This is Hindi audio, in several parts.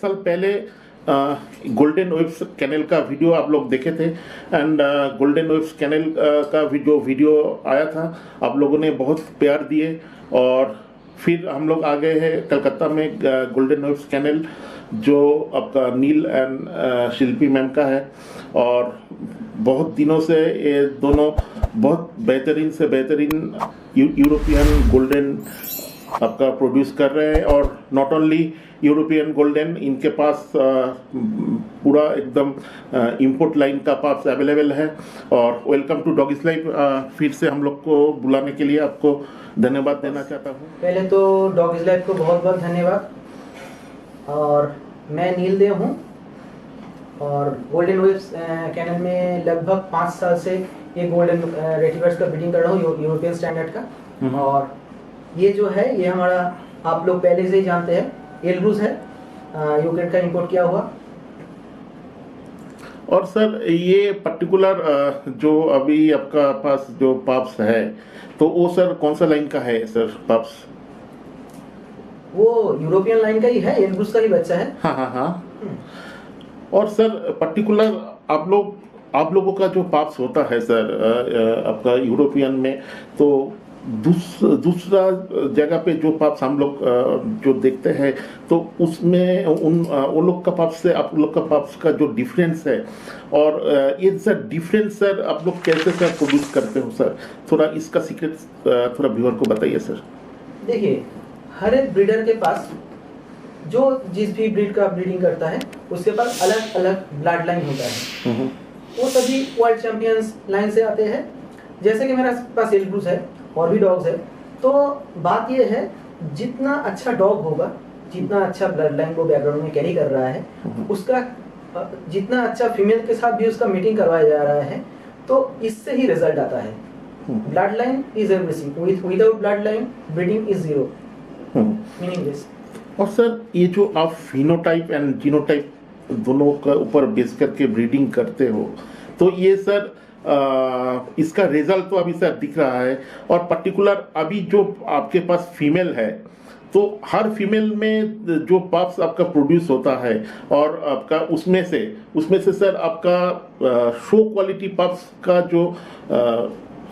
साल पहले गोल्डन वेव्स कैनल का वीडियो आप लोग देखे थे एंड गोल्डन वेव्स कैनल का जो वीडियो आया था आप लोगों ने बहुत प्यार दिए और फिर हम लोग आ गए हैं कलकत्ता में गोल्डन वेव्स कैनल जो आपका नील एंड शिल्पी मैम का है और बहुत दिनों से ये दोनों बहुत बेहतरीन से बेहतरीन यूरोपियन गोल्डन आपका प्रोड्यूस कर रहे हैं और नॉट ओनली यूरोपियन गोल्डन, इनके पास पूरा एकदम इंपोर्ट लाइन का पास अवेलेबल है। और वेलकम टू डॉगिस लाइफ। फिर से हम लोग को बुलाने के लिए आपको धन्यवाद देना चाहता हूँ। पहले तो डॉगिस लाइफ को बहुत बहुत धन्यवाद। और मैं नील देव हूँ और गोल्डन वेव्स कैनल में लगभग 5 साल से ये गोल्डन रेटिवर्स का ब्रीडिंग कर रहा हूँ यूरोपियन स्टैंडर्ड का। और ये जो है ये हमारा आप लोग पहले से ही जानते हैं एलब्रूज है, यूक्रेन का इंपोर्ट किया हुआ। और सर ये पर्टिकुलर जो अभी आपका पास जो पाप्स है तो वो सर कौन सा लाइन का है सर पाप्स? वो यूरोपियन लाइन का ही है, एलब्रूज का ही बच्चा है। हाँ। और सर पर्टिकुलर आप लोगों का जो पाप्स होता है सर आपका यूरोपियन में, तो दूसरा जगह पे जो पाप्स हम लोग जो देखते हैं तो उसमें वो लोग का पाप्स से आप लोग का पाप्स का जो डिफरेंस है और ये सर डिफरेंस सर आप लोग कैसे सर प्रोड्यूस करते हो सर, थोड़ा इसका सीक्रेट थोड़ा व्यूअर को बताइए सर। देखिए, हर एक ब्रीडर के पास जो जिस भी ब्रीड का ब्रीडिंग करता है उसके पास अलग अलग ब्लड लाइन होता है। वो सभी वर्ल्ड चैंपियंस लाइन से आते हैं। जैसे कि मेरे पास एलब्रूज है और भी डॉग्स है, तो बात ये है जितना अच्छा डॉग होगा, जितना अच्छा ब्लड लाइन को बैकग्राउंड में कैरी कर रहा है, उसका जितना अच्छा फीमेल के साथ भी उसका मीटिंग करवाया जा रहा है, तो इससे ही रिजल्ट आता है। Blood line is everything, without blood line breeding is zero, meaningless. और सर ये जो आप फिनोटाइप एंड जीनोटाइप दोनों का ऊपर बेस करके ब्रीडिंग करते हो, तो ये सर इसका रिजल्ट तो अभी सर दिख रहा है। और पर्टिकुलर अभी जो आपके पास फीमेल है तो हर फीमेल में जो पाप्स आपका प्रोड्यूस होता है और आपका उसमें से सर आपका शो क्वालिटी पाप्स का जो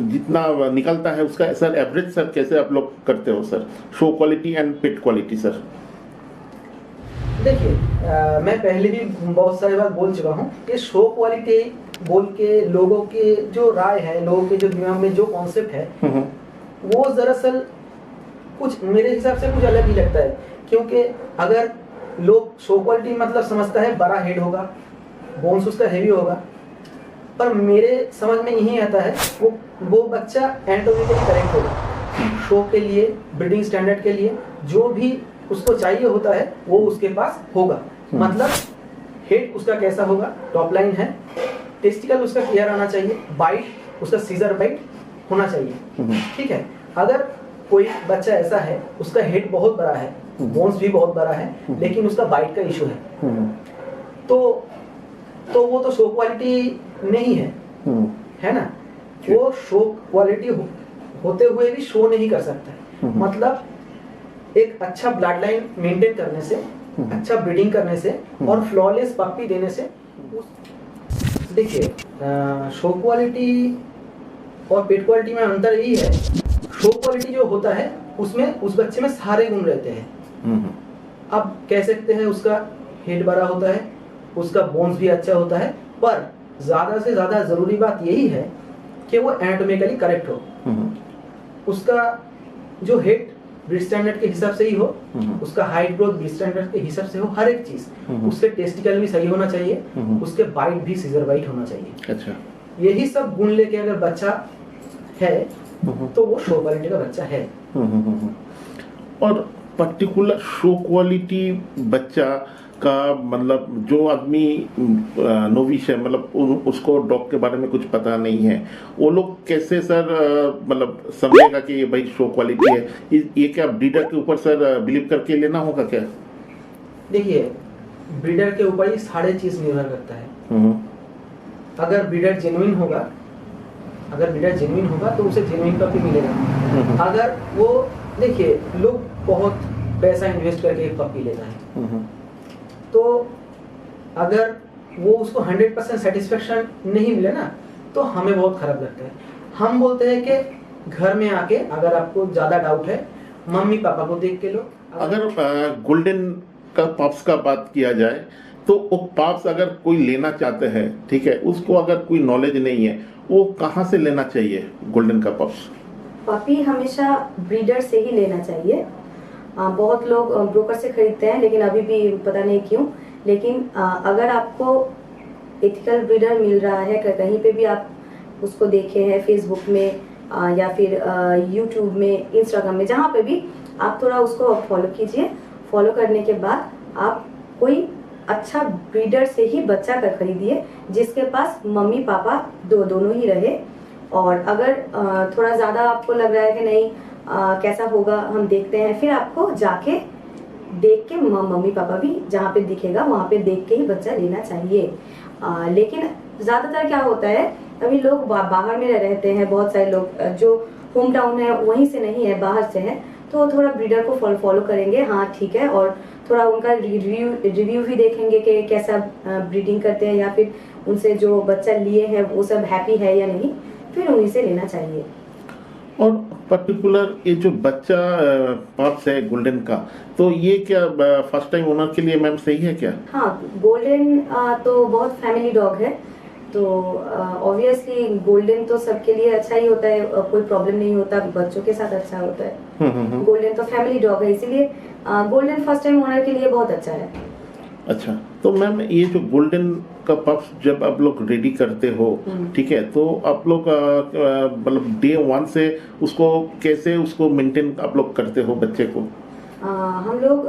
जितना निकलता है उसका सर एवरेज सर कैसे आप लोग करते हो sir, show quality and pet quality sir? देखिए, मैं पहले भी बहुत सारी बार बोल चुका हूँ कि शो क्वालिटी बोल के लोगों के जो राय है, लोगों के जो दिमाग में जो कॉन्सेप्ट है वो दरअसल कुछ मेरे हिसाब से कुछ अलग ही लगता है। क्योंकि अगर लोग शो क्वालिटी मतलब समझता है बड़ा हेड होगा, बोन्स उसका हेवी होगा, पर मेरे समझ में यही आता है वो बच्चा एनाटॉमिकली करेक्ट होगा। शो के लिए, ब्रीडिंग स्टैंडर्ड के लिए जो भी उसको चाहिए होता है वो उसके पास होगा। मतलब हेड उसका कैसा होगा, टॉप लाइन है, टेस्टिकल उसका क्लियर आना चाहिए, बाइट उसका सीजर बाइट होना चाहिए, ठीक है। अगर कोई बच्चा ऐसा है उसका हेड बहुत बड़ा है, बोन्स भी बहुत बड़ा है, लेकिन उसका बाइट का इशू है, तो वो तो शो क्वालिटी नहीं है ना। वो शो क्वालिटी होते हुए भी शो नहीं कर सकता है। मतलब एक अच्छा ब्लड लाइन मेंटेन करने से, अच्छा ब्रीडिंग करने से और फ्लॉलेस पप्पी देने से, देखिए शो क्वालिटी और पेट क्वालिटी में अंतर यही है, शो क्वालिटी जो होता है उसमें उस बच्चे में सारे गुण रहते हैं। अब कह सकते हैं उसका हेड बड़ा होता है, उसका बोन्स भी अच्छा होता है, पर ज्यादा से ज्यादा जरूरी बात यही है कि वो एनाटॉमिकली करेक्ट हो। उसका जो हेड ब्रीड स्टैंडर्ड के हिसाब से ही हो, उसका हाइट ग्रोथ ब्रीड स्टैंडर्ड के हिसाब से हो, हर एक चीज, उसके टेस्टिकल भी सही होना चाहिए, उसके बाइट भी सीजर बाइट होना चाहिए। अच्छा, यही सब गुण लेके अगर बच्चा है तो वो शो क्वालिटी का बच्चा है। और पर्टिकुलर शो क्वालिटी बच्चा का मतलब जो आदमी नोविश है, मतलब उसको डॉग के बारे में कुछ पता नहीं है, वो लोग कैसे सर मतलब समझेगा कि ये भाई शो क्वालिटी है? ये क्या ब्रीडर के ऊपर सर बिलीव करके लेना होगा क्या? देखिए, ब्रीडर के ऊपर ही सारे चीज निर्भर करता है। अगर ब्रीडर जेन्युइन होगा तो उसे जेन्युइन पपी मिलेगा। अगर वो, देखिए, लोग बहुत पैसा इन्वेस्ट करके एक पपी लेता है, तो अगर वो उसको 100% सेटिस्फेक्शन नहीं मिले ना, तो हमें बहुत खराब लगता है। हम बोलते हैं कि घर में आके अगर आपको ज़्यादा डाउट है, मम्मी पापा को देख के लो। अगर गोल्डन का पप्स का बात किया जाए तो वो पप्स अगर कोई लेना चाहते हैं, ठीक है, उसको अगर कोई नॉलेज नहीं है, वो कहाँ से लेना चाहिए गोल्डन का पप्स? पपी हमेशा ब्रीडर से ही लेना चाहिए। बहुत लोग ब्रोकर से खरीदते हैं, लेकिन अभी भी पता नहीं क्यों। लेकिन अगर आपको एथिकल ब्रीडर मिल रहा है, कहीं पे भी आप उसको देखे हैं, फेसबुक में या फिर यूट्यूब में, इंस्टाग्राम में, जहाँ पे भी आप थोड़ा उसको फॉलो कीजिए। फॉलो करने के बाद आप कोई अच्छा ब्रीडर से ही बच्चा कर खरीदिए, जिसके पास मम्मी पापा दोनों ही रहे। और अगर थोड़ा ज़्यादा आपको लग रहा है कि नहीं कैसा होगा, हम देखते हैं, फिर आपको जाके देख के मम्मी पापा भी जहाँ पे दिखेगा वहाँ पे देख के ही बच्चा लेना चाहिए। लेकिन ज़्यादातर क्या होता है, अभी लोग बाहर में रहते हैं, बहुत सारे लोग जो होम टाउन है वहीं से नहीं है, बाहर से है, तो थोड़ा ब्रीडर को फॉलो करेंगे, हाँ ठीक है, और थोड़ा उनका रिव्यू भी देखेंगे कि कैसा ब्रीडिंग करते हैं, या फिर उनसे जो बच्चा लिए हैं वो सब हैप्पी है या नहीं, फिर उन्हीं से लेना चाहिए। और पर्टिकुलर ये जो बच्चा पप्स है गोल्डन का, तो ये क्या फर्स्ट टाइम ओनर के लिए मैम सही है क्या? हाँ, गोल्डन तो बहुत फैमिली डॉग है, तो ऑब्वियसली गोल्डन तो सबके लिए अच्छा ही होता है, कोई प्रॉब्लम नहीं होता, बच्चों के साथ अच्छा होता है। गोल्डन तो फैमिली डॉग है, इसीलिए गोल्डन फर्स्ट टाइम ओनर के लिए बहुत अच्छा है। अच्छा, तो मैम ये जो गोल्डन का पप्स जब आप लोग रेडी करते हो, ठीक है, तो आप लोग मतलब डे 1 से उसको कैसे उसको मेंटेन आप लोग करते हो बच्चे को? हम लोग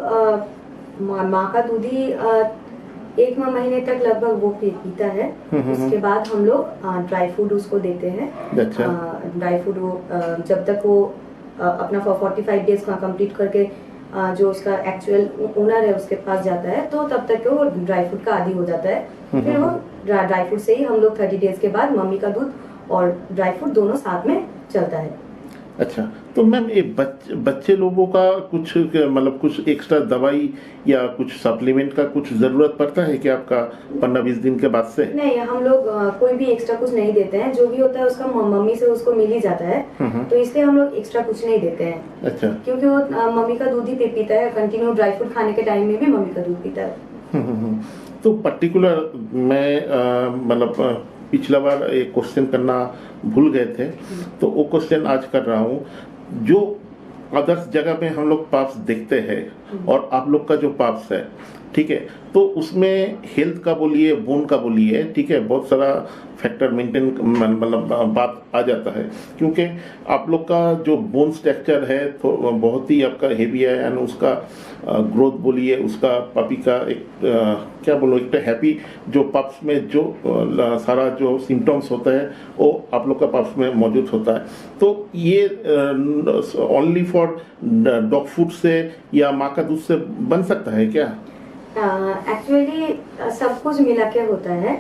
माँ का दूध ही 1 महीने तक लगभग वो पीता है। उसके बाद हम लोग ड्राई फूड उसको देते हैं। अच्छा। ड्राई फूड वो जब तक वो अपना 45 डेज का कंप्लीट करके जो उसका एक्चुअल ओनर है उसके पास जाता है, तो तब तक वो ड्राई फ्रूट का आदी हो जाता है। फिर वो ड्राई फ्रूट से ही हम लोग 30 डेज के बाद मम्मी का दूध और ड्राई फ्रूट दोनों साथ में चलता है। अच्छा, तो मैम ये बच्चे लोगों का कुछ मतलब कुछ एक्स्ट्रा दवाई या कुछ सप्लीमेंट का कुछ जरूरत पड़ता है कि आपका 15-20 दिन के बाद से? नहीं, हम लोग कोई भी एक्स्ट्रा कुछ नहीं देते हैं, जो भी होता है उसका मम्मी से उसको मिल ही जाता है, तो इसलिए हम लोग एक्स्ट्रा कुछ नहीं देते हैं। अच्छा। क्योंकि वो मम्मी का दूध ही पीता है, कंटिन्यू ड्राई फ्रूट खाने के टाइम में भी मम्मी का दूध पीता है। तो पर्टिकुलर मैं मतलब पिछला बार एक क्वेश्चन करना भूल गए थे, तो वो क्वेश्चन आज कर रहा हूँ। जो अदर्स जगह में हम लोग पाप्स देखते हैं और आप लोग का जो पाप्स है, ठीक है, तो उसमें हेल्थ का बोलिए, बोन का बोलिए, ठीक है, बहुत सारा फैक्टर मेंटेन मतलब बात आ जाता है, क्योंकि आप लोग का जो बोन स्ट्रक्चर है तो बहुत ही आपका हेवी है, एंड उसका ग्रोथ बोलिए, उसका पपी का एक क्या बोलो, एक हैप्पी जो पप्स में जो सारा जो सिम्टम्स होता है वो आप लोग का पप्स में मौजूद होता है। तो ये ओनली फॉर डॉग फूड से या माँ का दूध से बन सकता है क्या? एक्चुअली सब कुछ मिला के होता है।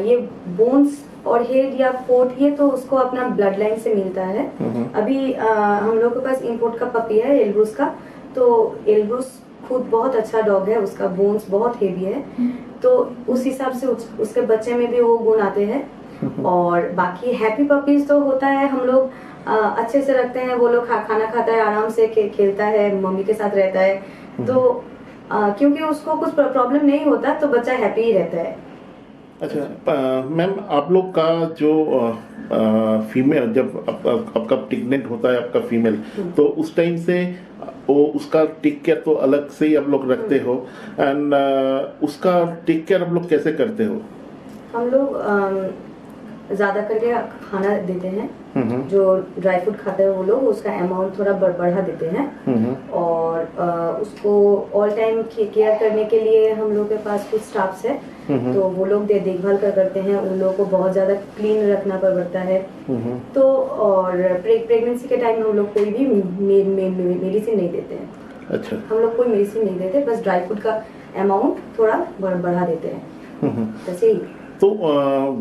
ये बोन्स और हेड या फोर्ट, ये तो उसको अपना ब्लड लाइन से मिलता है। अभी हम लोग के पास इंपोर्ट का पपी है एल्ब्रूस का, तो एल्ब्रूस खुद बहुत अच्छा डॉग है, उसका बोन्स बहुत हेवी है, तो उस हिसाब से उसके बच्चे में भी वो गुण आते हैं। और बाकी हैप्पी पपीज तो होता है, हम लोग अच्छे से रखते हैं, वो लोग खाना खाता है, आराम से खेलता है, मम्मी के साथ रहता है, तो क्योंकि उसको कुछ प्रॉब्लम नहीं होता, तो बच्चा हैप्पी ही रहता है। अच्छा मैम, आप लोग का जो फीमेल जब आपका प्रेग्नेंट होता है आपका फीमेल, तो उस टाइम से वो उसका टेक केयर तो अलग से ही आप लोग रखते हो, एंड उसका टेक केयर आप लोग कैसे करते हो? हम लोग ज्यादा करके खाना देते हैं, जो ड्राई फ्रूट खाते हैं वो लोग उसका अमाउंट थोड़ा बढ़ा देते हैं, और उसको ऑल टाइम केयर करने के लिए हम लोग के पास कुछ स्टाफ्स है, तो वो लोग देखभाल करते हैं, उन लोगों को बहुत ज्यादा क्लीन रखना पड़ता है। तो और प्रेगनेंसी के टाइम हम लोग कोई भी मेडिसिन नहीं देते हैं। अच्छा, हम लोग कोई मेडिसिन नहीं देते, बस ड्राई फ्रूट का अमाउंट थोड़ा बढ़ा देते हैं, जैसे ही। तो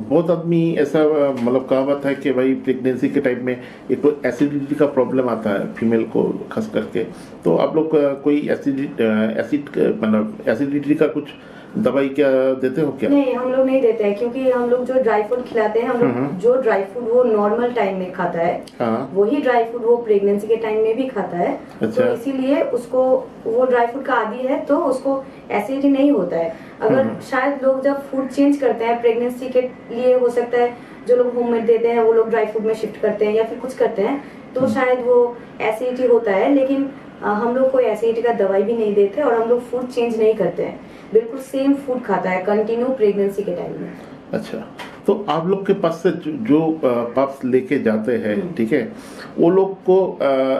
बहुत आदमी ऐसा मतलब कहावत है कि भाई प्रेगनेंसी के टाइम में एक तो एसिडिटी का प्रॉब्लम आता है फीमेल को खास करके, तो आप लोग कोई एसिडिटी का कुछ दवाई क्या देते हो क्या? नहीं, हम लोग नहीं देते हैं, क्योंकि हम लोग जो ड्राई फ्रूट खिलाते हैं, हम लोग जो ड्राई फ्रूट वो नॉर्मल टाइम में खाता है, हाँ। वही ड्राई फ्रूट वो प्रेगनेंसी के टाइम में भी खाता है। अच्छा। तो इसीलिए उसको वो ड्राई फ्रूट का आदी है तो उसको एसिडिटी नहीं होता है। अगर शायद लोग जब फूड चेंज करते हैं प्रेगनेंसी के लिए, हो सकता है जो लोग होममेड देते हैं वो लोग ड्राई फ्रूट में शिफ्ट करते हैं या फिर कुछ करते हैं, तो शायद वो एसिडिटी होता है। लेकिन हम लोग कोई एसिडिटी का दवाई भी नहीं देते और हम लोग फूड चेंज नहीं करते हैं, बिल्कुल सेम फूड खाता है कंटिन्यू प्रेगनेंसी के टाइम में। अच्छा, तो आप लोग के पास से जो पप्स लेके जाते हैं, ठीक है, वो लोग को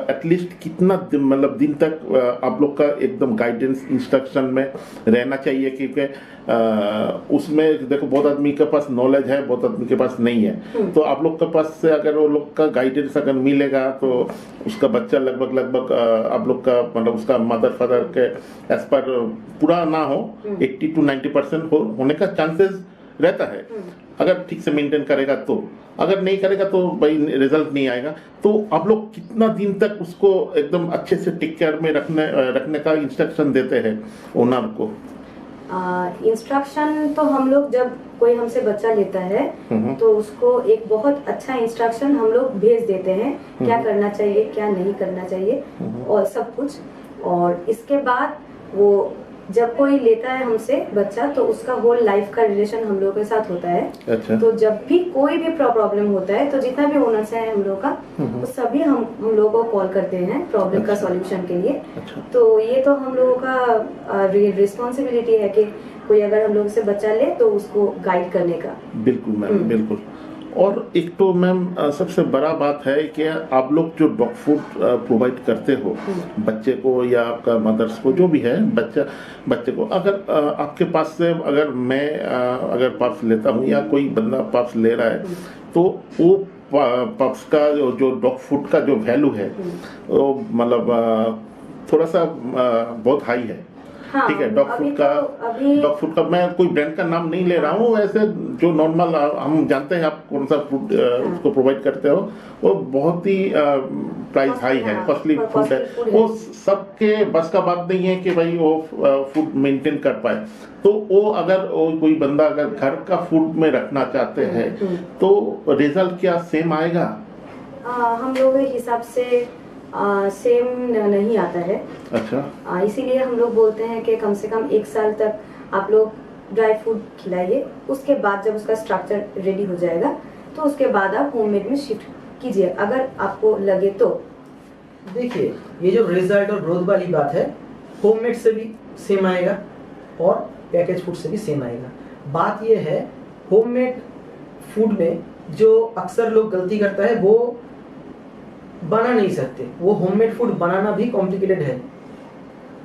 एटलीस्ट कितना मतलब दिन तक आप लोग का एकदम गाइडेंस इंस्ट्रक्शन में रहना चाहिए? क्योंकि उसमें देखो बहुत आदमी के पास नॉलेज है, बहुत आदमी के पास नहीं है, तो आप लोग के पास से अगर वो लोग का गाइडेंस अगर मिलेगा तो उसका बच्चा लगभग आप लोग का मतलब उसका मदर फादर के एज पर पूरा ना हो, 80 to 90% होने का चांसेस रहता है अगर ठीक से मेंटेन करेगा। तो अगर नहीं करेगा तो भाई रिजल्ट नहीं आएगा। तो आप लोग कितना दिन तक उसको एकदम अच्छे से टेक केयर में रखने का इंस्ट्रक्शन देते हैं ओनर को? इंस्ट्रक्शन तो हम लोग जब कोई हमसे बच्चा लेता है तो उसको एक बहुत अच्छा इंस्ट्रक्शन हम लोग भेज देते हैं, क्या करना चाहिए क्या नहीं करना चाहिए और सब कुछ। और इसके बाद वो जब कोई लेता है हमसे बच्चा तो उसका होल लाइफ का रिलेशन हम लोगों के साथ होता है। अच्छा। तो जब भी कोई भी प्रॉब्लम होता है तो जितना भी ओनर्स है हम लोग का, वो सभी हम लोगों को कॉल करते हैं प्रॉब्लम का सॉल्यूशन के लिए। अच्छा। तो ये तो हम लोगों का रिस्पॉन्सिबिलिटी है कि कोई अगर हम लोग से बच्चा ले तो उसको गाइड करने का। बिल्कुल मैम, बिल्कुल। और एक तो मैम सबसे बड़ा बात है कि आप लोग जो डॉग फूड प्रोवाइड करते हो बच्चे को या आपका मदर्स को जो भी है बच्चे को, अगर आपके पास से अगर मैं अगर पप्स लेता हूँ या कोई बंदा पप्स ले रहा है तो वो पप्स का जो डॉग फूड का जो वैल्यू है वो मतलब थोड़ा सा बहुत हाई है। हाँ, ठीक है, डॉग फूड का मैं कोई ब्रांड का नाम नहीं ले रहा हूँ, ऐसे जो नॉर्मल हम जानते हैं आप कौन सा फूड उसको प्रोवाइड करते हो, वो बहुत ही प्राइस हाई है, कॉस्टली फूड है, वो सबके बस का बात नहीं है कि भाई वो फूड मेंटेन कर पाए। तो वो अगर कोई बंदा अगर घर का फूड में रखना चाहते हैं तो रिजल्ट क्या सेम आएगा? हम लोगों के हिसाब से सेम नहीं आता है। अच्छा। इसीलिए हम लोग बोलते हैं कि कम से कम 1 साल तक आप लोग ड्राई फूड खिलाइए, उसके बाद जब उसका स्ट्रक्चर रेडी हो जाएगा तो उसके बाद आप होममेड में शिफ्ट कीजिए अगर आपको लगे तो। देखिए, ये जो रिजल्ट और ग्रोथ वाली बात है, होममेड से भी सेम आएगा और पैकेज फूड से भी सेम आएगा। बात ये है, होममेड फूड में जो अक्सर लोग गलती करता है वो बना नहीं सकते। वो होममेड फूड बनाना भी कॉम्प्लिकेटेड है।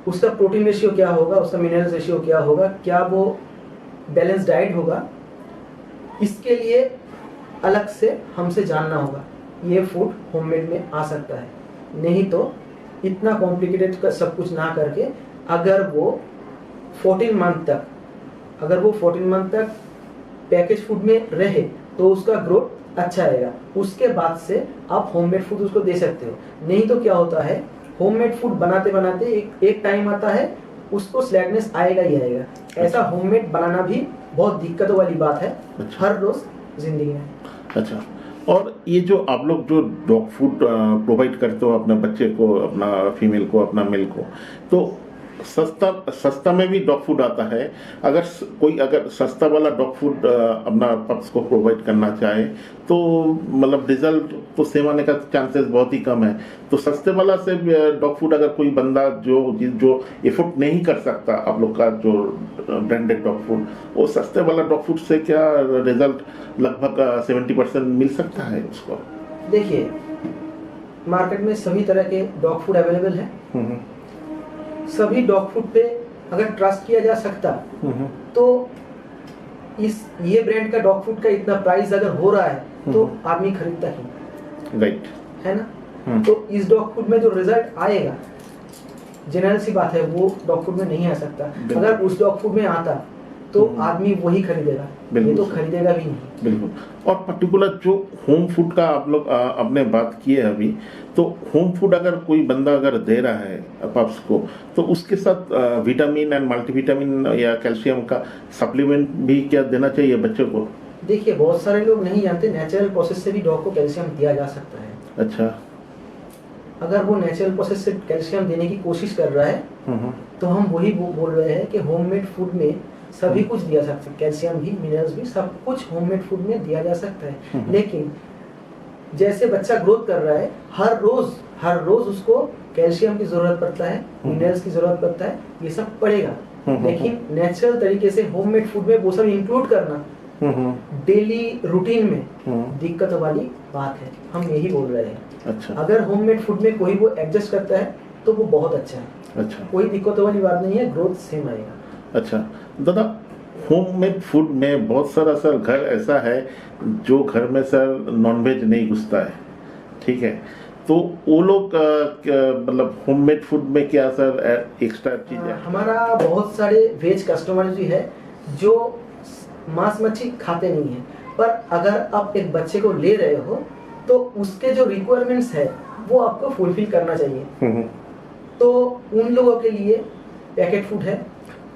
उसका प्रोटीन रेशियो क्या होगा, उसका मिनरल रेशियो क्या होगा, क्या वो बैलेंस डाइट होगा, इसके लिए अलग से हमसे जानना होगा। ये फूड होममेड में आ सकता है, नहीं तो इतना कॉम्प्लिकेटेड का सब कुछ ना करके अगर वो 14 मंथ तक पैकेज फूड में रहे तो उसका ग्रोथ अच्छा आएगा। उसके बाद से आप होममेड फूड उसको दे सकते हो। नहीं तो क्या होता है, होममेड फूड बनाते बनाते एक टाइम आता है उसको स्लैकनेस आएगा ही आएगा। ऐसा होममेड बनाना भी बहुत दिक्कतों वाली बात है हर रोज जिंदगी में। अच्छा, और ये जो आप लोग जो डॉग फूड प्रोवाइड करते हो अपने बच्चे को, अपना फीमेल को, अपना मेल को, तो सस्ता में भी डॉग फूड आता है। अगर सस्ता वाला डॉग फूड अपना पप्स को प्रोवाइड करना चाहे तो मतलब रिजल्ट तो सेम आने का चांसेस बहुत ही कम है। तो सस्ते वाला से डॉग फूड अगर कोई बंदा जो एफोर्ड नहीं कर सकता आप लोग का जो ब्रांडेड डॉग फूड, वो सस्ते वाला डॉग फूड से क्या रिजल्ट लगभग 70% मिल सकता है उसको? देखिए, मार्केट में सभी तरह के डॉग फूड अवेलेबल है। सभी डॉग फूड पे अगर ट्रस्ट किया जा सकता तो ये ब्रांड का डॉग फूड का इतना प्राइस अगर हो रहा है तो आदमी खरीदता ही, राइट है ना। तो इस डॉग फूड में जो रिजल्ट आएगा, जनरल सी बात है, वो डॉग फूड में नहीं आ सकता। अगर उस डॉग फूड में आता तो आदमी वही खरीदेगा, ये बिल्कुल तो सर। खरीदेगा भी नहीं। बिल्कुल। और पर्टिकुलर जो होम फूड का आप लोग आपने बात की है अभी, तो होम फूड अगर कोई बंदा अगर दे रहा है पप्स को, तो उसके साथ विटामिन एंड मल्टीविटामिन या कैल्शियम का सप्लीमेंट भी क्या देना चाहिए बच्चे को? देखिए, बहुत सारे लोग नहीं जानते नेचुरल प्रोसेस से भी डॉग को कैल्शियम दिया जा सकता है। अच्छा। अगर वो नेचुरल प्रोसेस से कैल्शियम देने की कोशिश कर रहा है हम्म। तो हम वही बोल रहे हैं कि होममेड फूड में सभी कुछ दिया जा सकता है, कैल्शियम भी, मिनरल्स भी, सब कुछ होममेड फूड में दिया जा सकता है। लेकिन जैसे बच्चा ग्रोथ कर रहा है, हर रोज उसको कैल्शियम की जरूरत पड़ता है, मिनरल्स की जरूरत पड़ता है, ये सब पड़ेगा। लेकिन नेचुरल तरीके से होममेड फूड में वो सब इंक्लूड करना डेली रूटीन में दिक्कत वाली बात है, हम यही बोल रहे हैं। अच्छा। अगर होममेड फूड में कोई वो एडजस्ट करता है तो वो बहुत अच्छा है, अच्छा। कोई दिक्कत वाली बात नहीं है, ग्रोथ सेम आएगा। अच्छा दादा, होममेड फूड में बहुत सारा सर घर ऐसा है जो घर में सर नॉनवेज नहीं घुसता है, ठीक है, तो वो लोग मतलब होममेड फूड में क्या सर एक्स्ट्रा चीज़ है? हमारा बहुत सारे वेज कस्टमर भी है जो मांस मच्छी खाते नहीं है, पर अगर आप एक बच्चे को ले रहे हो तो उसके जो रिक्वायरमेंट्स है वो आपको फुलफिल करना चाहिए। तो उन लोगों के लिए पैकेट फूड है,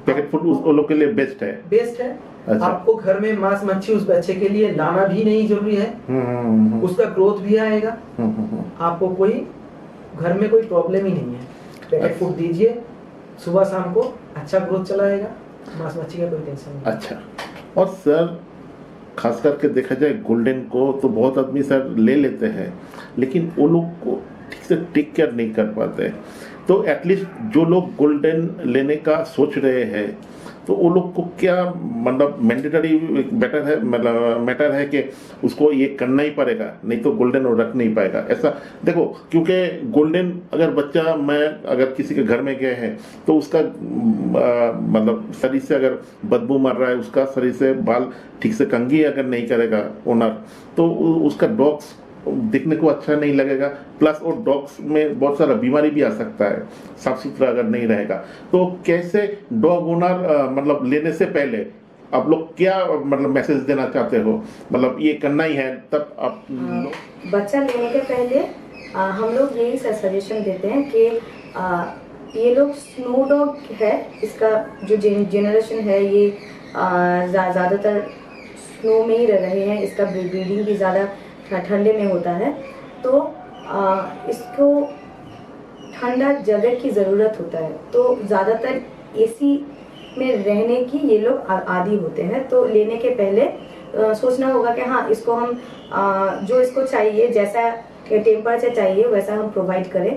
पैकेट फूड उन लोग के लिए बेस्ट है। अच्छा। आपको घर में मांस मच्छी उस बच्चे के लिए लाना भी नहीं जरूरी है, उसका ग्रोथ भी आएगा, आपको कोई घर में कोई प्रॉब्लम ही नहीं है। पैकेट फूड दीजिए, सुबह शाम को अच्छा ग्रोथ चलाएगा, मांस मच्छी का कोई टेंशन नहीं। अच्छा। और सर खास करके देखा जाए गोल्डन को तो बहुत आदमी सर ले लेते हैं, लेकिन वो लोग को ठीक से टेक केयर नहीं कर पाते। तो एटलीस्ट जो लोग गोल्डन लेने का सोच रहे हैं, तो वो लोग को क्या मतलब मैंडेटरी बेटर है, मतलब मैटर है कि उसको ये करना ही पड़ेगा, नहीं तो गोल्डन वो रख नहीं पाएगा? ऐसा देखो, क्योंकि गोल्डन अगर बच्चा, मैं अगर किसी के घर में गए हैं तो उसका मतलब शरीर से अगर बदबू मार रहा है, उसका शरीर से बाल ठीक से कंघी अगर नहीं करेगा ओनर, तो उसका डॉग्स दिखने को अच्छा नहीं लगेगा, प्लस वो डॉग्स में बहुत सारा बीमारी भी आ सकता है साफ सुथरा अगर नहीं रहेगा। तो कैसे डॉग ओनर मतलब लेने से पहले आप लोग क्या मतलब मैसेज देना चाहते हो, मतलब ये करना ही है तब आप बच्चा लेने के पहले हम लोग यही सजेशन देते हैं कि ये लोग स्नो डॉग है, इसका जो जनरेशन है ये ज़्यादातर स्नो में ही रह रहे हैं, इसका ब्रीडिंग भी ज़्यादा ठंडे में होता है, तो इसको ठंडा जगह की ज़रूरत होता है, तो ज़्यादातर एसी में रहने की ये लोग आदी होते हैं। तो लेने के पहले सोचना होगा कि हाँ, इसको हम जो इसको चाहिए, जैसा टेम्परेचर चाहिए वैसा हम प्रोवाइड करें।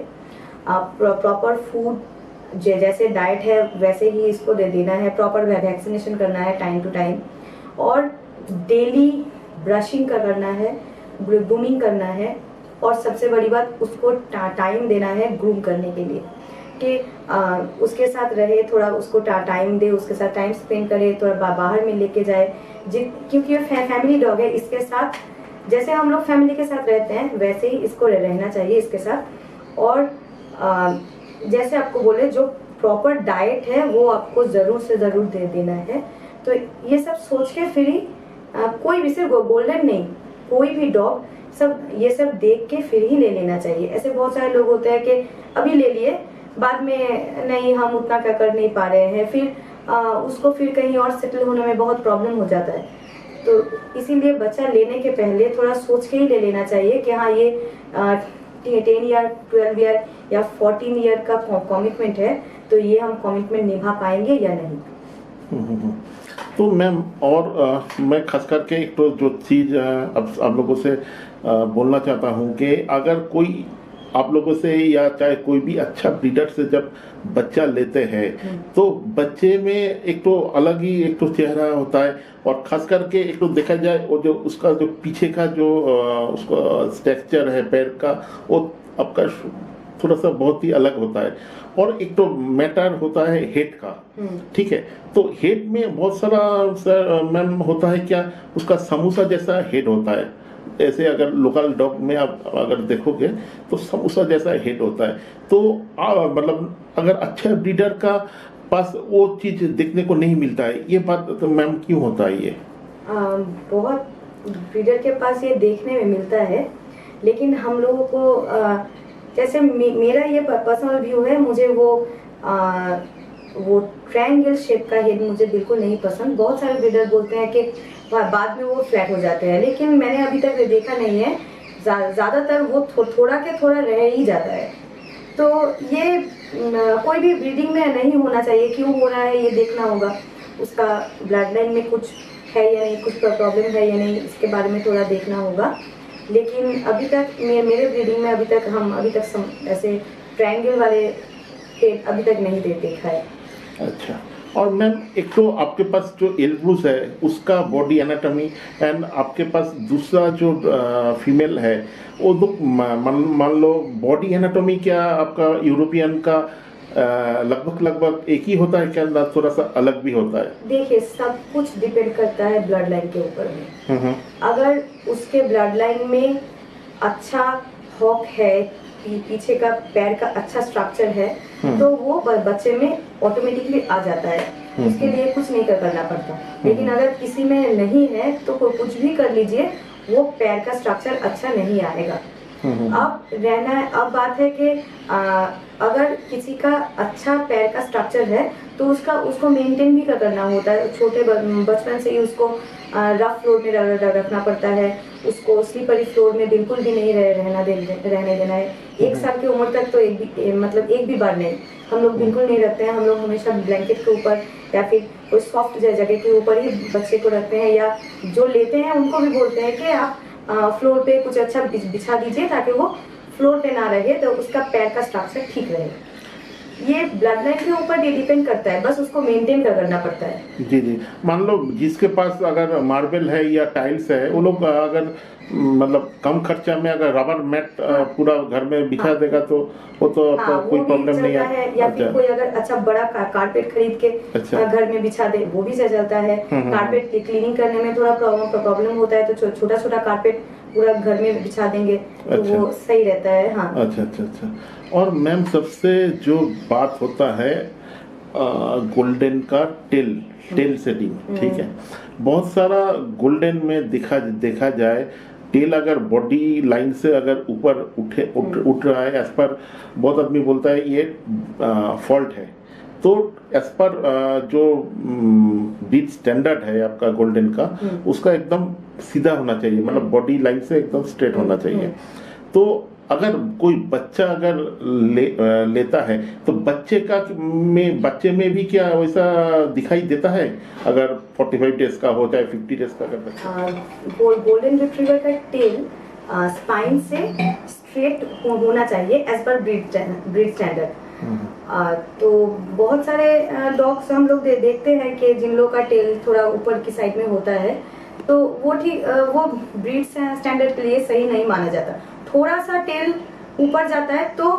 प्रॉपर फूड जैसे डाइट है वैसे ही इसको दे देना है, प्रॉपर वैक्सीनेशन करना है टाइम टू टाइम, और डेली ब्रशिंग करना है, ग्रूमिंग करना है, और सबसे बड़ी बात उसको टाइम देना है ग्रूम करने के लिए, कि उसके साथ रहे, थोड़ा उसको टाइम दे, उसके साथ टाइम स्पेंड करे, थोड़ा बाहर में लेके जाए, क्योंकि ये फैमिली डॉग है, इसके साथ जैसे हम लोग फैमिली के साथ रहते हैं वैसे ही इसको रहना चाहिए इसके साथ। और जैसे आपको बोले, जो प्रॉपर डाइट है वो आपको ज़रूर से ज़रूर दे देना है। तो ये सब सोच के फिर ही कोई भी, सिर्फ गोल्डन नहीं, कोई भी डॉग, सब ये सब देख के फिर ही ले लेना चाहिए। ऐसे बहुत सारे लोग होते हैं कि अभी ले लिए, बाद में नहीं, हम उतना क्या कर नहीं पा रहे हैं, फिर उसको फिर कहीं और सेटल होने में बहुत प्रॉब्लम हो जाता है। तो इसीलिए बच्चा लेने के पहले थोड़ा सोच के ही ले लेना चाहिए कि हाँ, ये 10 ईयर, 12 ईयर या 14 ईयर का कमिटमेंट है, तो ये हम कमिटमेंट निभा पाएंगे या नहीं। तो मैम, और मैं खास करके एक तो जो चीज़ अब आप लोगों से बोलना चाहता हूँ कि अगर कोई आप लोगों से या चाहे कोई भी अच्छा ब्रीडर से जब बच्चा लेते हैं तो बच्चे में एक तो अलग ही एक तो चेहरा होता है, और खास करके एक तो देखा जाए वो जो उसका जो पीछे का जो उसका स्ट्रक्चर है पैर का, वो आपका थोड़ा सा बहुत ही अलग होता है। और एक तो मैटर होता है हेड का, ठीक है, तो हेड में बहुत सारा मैम होता है, क्या उसका समोसा जैसा हेड होता है, ऐसे अगर लोकल डॉग में आप अगर देखोगे तो समोसा जैसा हेड होता है। तो मतलब अगर अच्छा ब्रीडर का पास वो चीज देखने को नहीं मिलता है, ये बात तो मैम क्यों होता है ये? बहुत ब्रीडर के पास ये देखने में मिलता है, लेकिन हम लोगों को जैसे मेरा ये पर्सनल व्यू है, मुझे वो ट्रायंगल शेप का हेड मुझे बिल्कुल नहीं पसंद। बहुत सारे ब्रीडर बोलते हैं कि बाद में वो फ्लैट हो जाते हैं, लेकिन मैंने अभी तक देखा नहीं है। ज़्यादातर वो थोड़ा के थोड़ा रह ही जाता है। तो ये कोई भी ब्रीडिंग में नहीं होना चाहिए। क्यों हो रहा है ये देखना होगा, उसका ब्लड लाइन में कुछ है या नहीं, कुछ प्रॉब्लम है या नहीं, इसके बारे में थोड़ा देखना होगा। लेकिन अभी तक मेरे ब्रीडिंग में अभी तक ऐसे ट्रायंगल वाले हेड अभी तक नहीं देखा है। अच्छा, और मैम एक तो आपके पास जो एल्ब्रूस है उसका बॉडी एनाटॉमी एंड आपके पास दूसरा जो फीमेल है वो तो मान लो बॉडी एनाटॉमी क्या आपका यूरोपियन का लगभग एक ही होता है क्या, थोड़ा सा अलग भी होता है? देखिए, सब कुछ डिपेंड करता है ब्लड लाइन के ऊपर में। अगर उसके ब्लड लाइन में अच्छा हॉक है, पीछे का पैर का अच्छा स्ट्रक्चर है, तो वो बच्चे में ऑटोमेटिकली आ जाता है। उसके लिए कुछ नहीं करना पड़ता। लेकिन अगर किसी में नहीं है तो कुछ भी कर लीजिए, वो पैर का स्ट्रक्चर अच्छा नहीं आएगा। अब बात है कि अगर किसी का अच्छा पैर का स्ट्रक्चर है तो उसको मेंटेन भी करना होता है। छोटे बचपन से ही उसको रफ फ्लोर में रखना पड़ता है, उसको स्लीपरी फ्लोर में बिल्कुल भी नहीं रहने देना है। 1 साल की उम्र तक तो एक भी बार नहीं, हम लोग बिल्कुल नहीं रखते हैं। हम लोग हमेशा ब्लैंकेट के ऊपर या फिर कोई सॉफ्ट जगह के ऊपर ही बच्चे को रखते हैं, या जो लेते हैं उनको भी बोलते हैं कि आप फ्लोर पे कुछ अच्छा बिछा दीजिए ताकि वो फ्लोर पे ना रहे, तो उसका पैर का स्ट्रक्चर ठीक रहे। ये ब्लड लाइन के ऊपर डिपेंड करता है, बस उसको मेंटेन करना पड़ता है। जी, मान लो जिसके पास अगर मार्बल है या टाइल्स है, वो लोग अगर मतलब कम खर्चा में अगर रबर मैट पूरा घर में बिछा देगा तो वो तो आपका कोई प्रॉब्लम नहीं है। या फिर कोई अगर अच्छा बड़ा कारपेट खरीद के घर में बिछा दे, वो भी चलता है। कारपेट की क्लीनिंग करने में थोड़ा प्रॉब्लम होता है, तो छोटा कारपेट पूरा घर में बिछा देंगे तो वो सही रहता है। हाँ, अच्छा। और मैम सबसे जो बात होता है गोल्डन का टेल सेटिंग, ठीक है। बहुत सारा गोल्डन में देखा जाए, टेल अगर बॉडी लाइन से अगर ऊपर उठ रहा है, एज पर बहुत आदमी बोलता है ये फॉल्ट है। तो एज पर जो ब्रीड स्टैंडर्ड है आपका गोल्डन का, उसका एकदम सीधा होना चाहिए, मतलब बॉडी लाइन से एकदम स्ट्रेट होना चाहिए। तो अगर कोई बच्चा अगर लेता है तो बच्चे में भी क्या वैसा दिखाई देता है? अगर 45 डेज का हो चाहे 50 डेज का अगर गोल्डन रिट्रीवर का टेल स्पाइन से स्ट्रेट होना चाहिए एज पर ब्रीड स्टैंडर्ड। तो बहुत सारे डॉग्स हम लोग देखते हैं कि जिन लोगों का टेल थोड़ा ऊपर की साइड में होता है, तो वो ब्रीड स्टैंडर्ड के लिए सही नहीं माना जाता। थोड़ा सा टेल ऊपर जाता है तो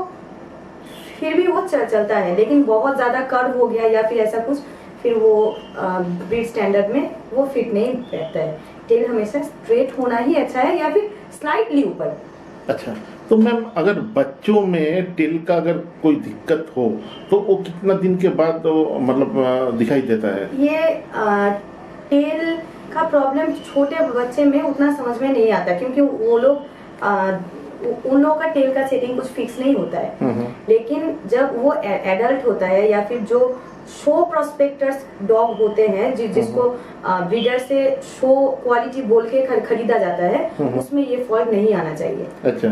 फिर भी वो चलता है, लेकिन बहुत ज्यादा कर्व हो गया या फिर ऐसा कुछ, फिर वो ब्रीड स्टैंडर्ड में वो फिट नहीं बैठता है। टेल हमेशा स्ट्रेट होना ही अच्छा है, या फिर स्लाइटली ऊपर। अच्छा, तो मैम अगर बच्चों में टेल का अगर कोई दिक्कत हो तो वो कितना दिन के बाद मतलब दिखाई देता है? ये टेल का प्रॉब्लम छोटे बच्चे में उतना समझ में नहीं आता, क्योंकि वो लोग उन लोगों का टेल का सेटिंग कुछ फिक्स नहीं होता है। लेकिन जब वो एडल्ट होता है या फिर जो शो प्रोस्पेक्टर्स डॉग होते हैं, जिसको ब्रीडर से शो क्वालिटी बोल के खरीदा जाता है, उसमें ये फॉल्ट नहीं आना चाहिए। अच्छा,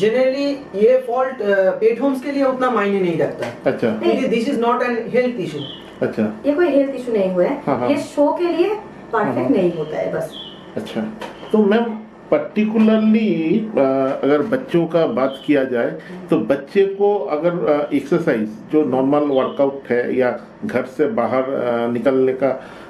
जनरली ये फॉल्ट पेट होम्स के लिए उतना मायने नहीं रखता। अच्छा, क्योंकि this is not an health issue. अच्छा, ये कोई हेल्थ इशू नहीं हुआ है, ये शो के लिए परफेक्ट नहीं होता है बस। अच्छा, तो मैम पर्टिकुलरली अगर बच्चों का बात किया जाए तो बच्चे को अगर एक्सरसाइज जो नॉर्मल वर्कआउट है या घर से बाहर निकलने का,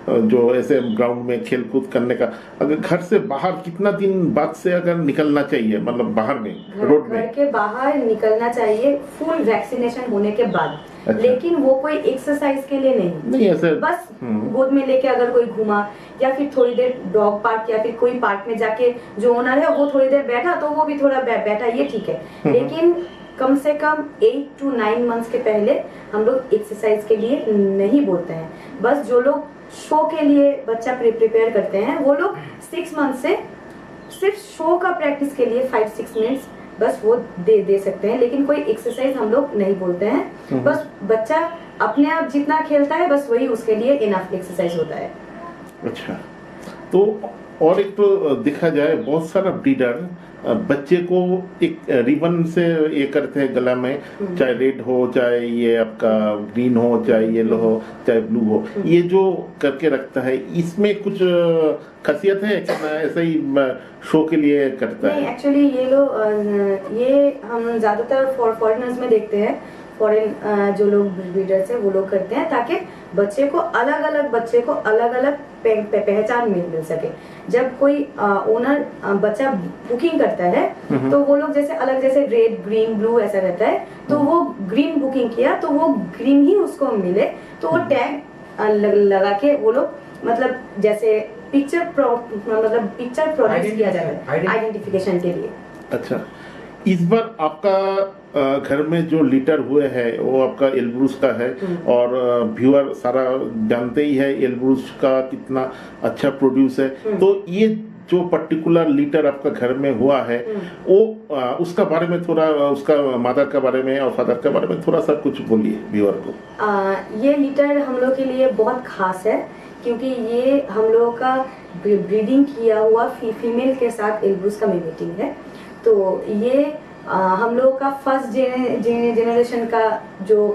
जो ऐसे ग्राउंड में खेल कूद करने का, अगर घर से बाहर कितना दिन बाद से अगर निकलना चाहिए, मतलब बाहर में रोड में? घर के बाहर निकलना चाहिए फुल वैक्सीनेशन होने के बाद। अच्छा। लेकिन वो कोई एक्सरसाइज के लिए नहीं ऐसे बस गोद में लेके अगर कोई घुमा या फिर थोड़ी देर डॉग पार्क या फिर कोई पार्क में जाके जो ओनर है वो थोड़ी देर बैठा तो वो भी थोड़ा बैठा, ये ठीक है। लेकिन कम से कम 8 to 9 मंथ्स के पहले हम लोग एक्सरसाइज के लिए नहीं बोलते हैं। बस जो लोग शो के लिए बच्चा प्रिपेयर करते हैं वो लोग 6 मंथ से सिर्फ शो का प्रैक्टिस के लिए 5-6 मिनट्स बस वो दे सकते हैं, लेकिन कोई एक्सरसाइज हम लोग नहीं बोलते हैं। बस बच्चा अपने आप जितना खेलता है बस वही उसके लिए इनफ एक्सरसाइज होता है। अच्छा, तो और एक तो देखा जाए बहुत सारा ब्रीडर बच्चे को एक रिबन से ये करते हैं गला में, चाहे रेड हो, चाहे ये आपका ग्रीन हो, चाहे येलो हो, चाहे ब्लू हो, ये जो करके रखता है, इसमें कुछ खासियत है कि ऐसे ही शो के लिए करता है? नहीं, एक्चुअली ये हम ज्यादातर फॉरेनर्स में देखते हैं। फॉरेन जो लोग ब्रीडर्स है वो लोग करते हैं ताकि बच्चे को अलग अलग पहचान मिल सके। जब कोई ओनर बच्चा बुकिंग करता है तो वो लोग जैसे रेड, ग्रीन, ब्लू ऐसा रहता है, तो वो ग्रीन बुकिंग किया तो वो ग्रीन ही उसको मिले, तो वो टैग लगा के वो लोग मतलब जैसे पिक्चर प्रोड्यूस किया जाता है आइडेंटिफिकेशन के लिए। अच्छा, इस बार आपका घर में जो लीटर हुए हैं वो आपका एल्ब्रूस का है, और व्यूअर सारा जानते ही है एल्ब्रूस का कितना अच्छा प्रोड्यूस है। तो ये जो पर्टिकुलर लीटर आपका घर में हुआ है वो उसका बारे में थोड़ा, उसका मदर के बारे में और फादर के बारे में थोड़ा सा कुछ बोलिए व्यूअर को। ये लीटर हम लोग के लिए बहुत खास है क्योंकि ये हम लोगों का ब्रीडिंग किया हुआ फीमेल के साथ एल्ब्रूस का मिमेटिंग है। तो ये हम लोगों का फर्स्ट जेनरेशन का जो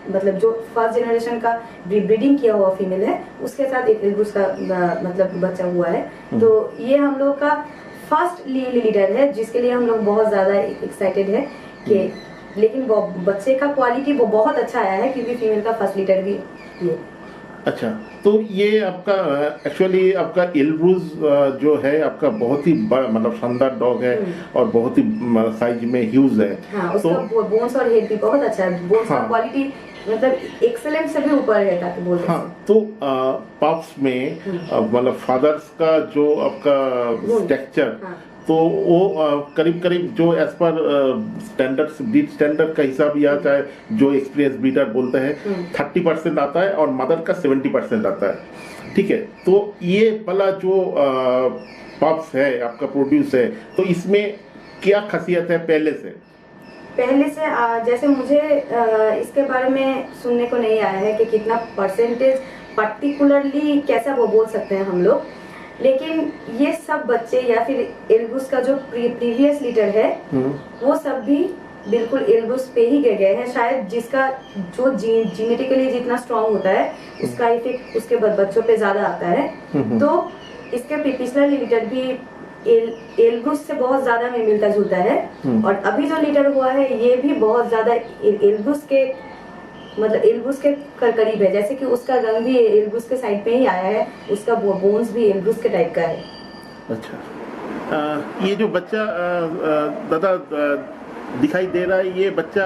फर्स्ट जेनरेशन का ब्रीडिंग किया हुआ फीमेल है उसके साथ एक एल्ब्रूस का मतलब बच्चा हुआ है। तो ये हम लोग का फर्स्ट लीडर है जिसके लिए हम लोग बहुत ज़्यादा एक्साइटेड है कि, लेकिन बच्चे का क्वालिटी वो बहुत अच्छा आया है क्योंकि फीमेल का फर्स्ट लीडर भी ये। अच्छा, तो ये आपका एक्चुअली आपका एल्ब्रूस जो है आपका बहुत ही बड़ा मतलब शानदार डॉग है और बहुत ही साइज में ह्यूज है। हाँ, उसका तो बोन्स और हेड भी बहुत अच्छा है। बोन्स का क्वालिटी मतलब एक्सेलेंट से भी ऊपर है ताकि बोल। हाँ, तो पप्स में मतलब फादर्स का जो आपका स्ट्रक्चर, तो वो करीब करीब जो as per standard breed standard का हिसाब या चाहे जो एक्सपीरियंस ब्रीडर बोलते हैं 30% आता है और मदर का 70% आता है। ठीक है, तो ये वाला जो पप्स है आपका प्रोड्यूस है, तो इसमें क्या खासियत है पहले से? जैसे मुझे इसके बारे में सुनने को नहीं आया है कि कितना परसेंटेज पर्टिकुलरली कैसा वो बोल सकते हैं हम लोग, लेकिन ये सब बच्चे या फिर एल्ब्रूस का जो प्रीवियस लीडर है वो सब भी बिल्कुल एल्ब्रूस पे ही गए हैं। शायद जिसका जो जेनेटिकली जितना स्ट्रांग होता है उसका इफेक्ट उसके बच्चों पे ज्यादा आता है। तो इसके पिछला लीडर भी एल्ब्रूस से बहुत ज्यादा में मिलता जुलता है, और अभी जो लीडर हुआ है ये भी बहुत ज्यादा एल्ब्रूस के मतलब एल्ब्रूस के करीब है। जैसे कि उसका रंग भी एल्ब्रूस के साइड पे ही आया है, उसका बोन्स भी एल्ब्रूस के टाइप का है। अच्छा, ये जो बच्चा दादा दिखाई दे रहा है, ये बच्चा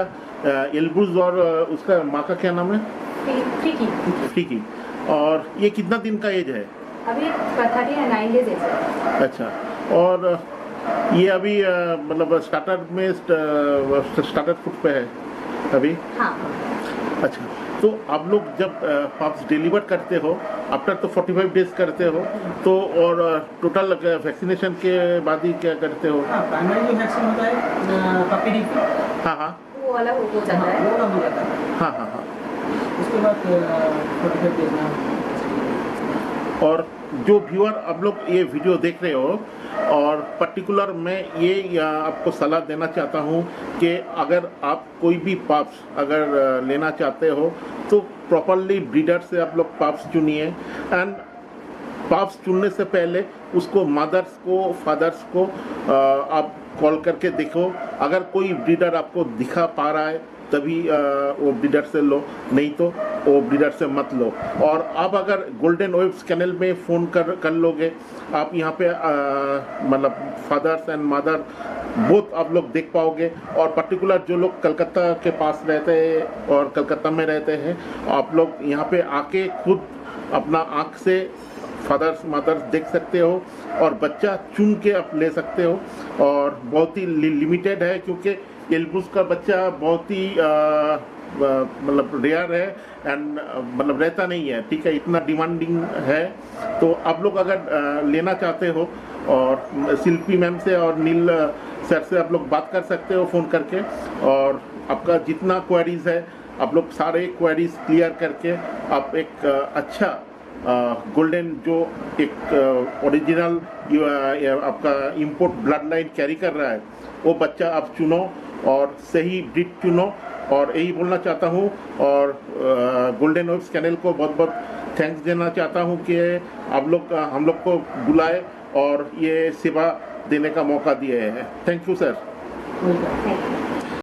एल्ब्रूस और उसका माँ का क्या नाम है? फ्रीकी। और ये कितना दिन का एज है? अभी 39 डेज एज है। अच्छा, और ये अभी मतलब स्टार्टर फुट पे है अभी? हाँ। अच्छा, तो आप लोग जब पप्स डिलीवर करते हो आफ्टर तो 45 डेज करते हो, तो और टोटल वैक्सीनेशन के बाद ही क्या करते हो? प्राइमरी जो वैक्सीन होता है पपी डी, हाँ वो वाला हो जाता है, वो हो जाता है। हाँ उसके बाद 45 डेज में। और जो व्यूअर आप लोग ये वीडियो देख रहे हो, और पर्टिकुलर मैं ये आपको सलाह देना चाहता हूँ कि अगर आप कोई भी पप्स अगर लेना चाहते हो तो प्रॉपरली ब्रीडर से आप लोग पप्स चुनिए। एंड पप्स चुनने से पहले उसको मदर्स को फादर्स को आप कॉल करके देखो। अगर कोई ब्रीडर आपको दिखा पा रहा है तभी वो ब्रीडर से लो, नहीं तो वो ब्रीडर से मत लो। और आप अगर गोल्डन वेव्स कैनल में फ़ोन कर लोगे, आप यहाँ पे मतलब फादर्स एंड मदर बोथ आप लोग देख पाओगे। और पर्टिकुलर जो लोग कलकत्ता के पास रहते हैं और कलकत्ता में रहते हैं, आप लोग यहाँ पे आके खुद अपना आँख से फादर्स मदर्स देख सकते हो और बच्चा चुन के आप ले सकते हो। और बहुत ही लिमिटेड है क्योंकि एल्ब्रूस का बच्चा बहुत ही मतलब रेयर है एंड मतलब रहता नहीं है, ठीक है, इतना डिमांडिंग है। तो आप लोग अगर लेना चाहते हो और शिल्पी मैम से और नील सर से आप लोग बात कर सकते हो फ़ोन करके, और आपका जितना क्वेरीज है आप लोग सारे क्वेरीज क्लियर करके आप एक अच्छा गोल्डन जो एक ओरिजिनल आपका इंपोर्ट ब्लड लाइन कैरी कर रहा है वो बच्चा आप चुनो और सही ब्रीड चुनो। और यही बोलना चाहता हूँ, और गोल्डन वेव्स चैनल को बहुत बहुत थैंक्स देना चाहता हूँ कि आप लोग हम लोग को बुलाए और ये सेवा देने का मौका दिए हैं। Thank you sir. Thank you.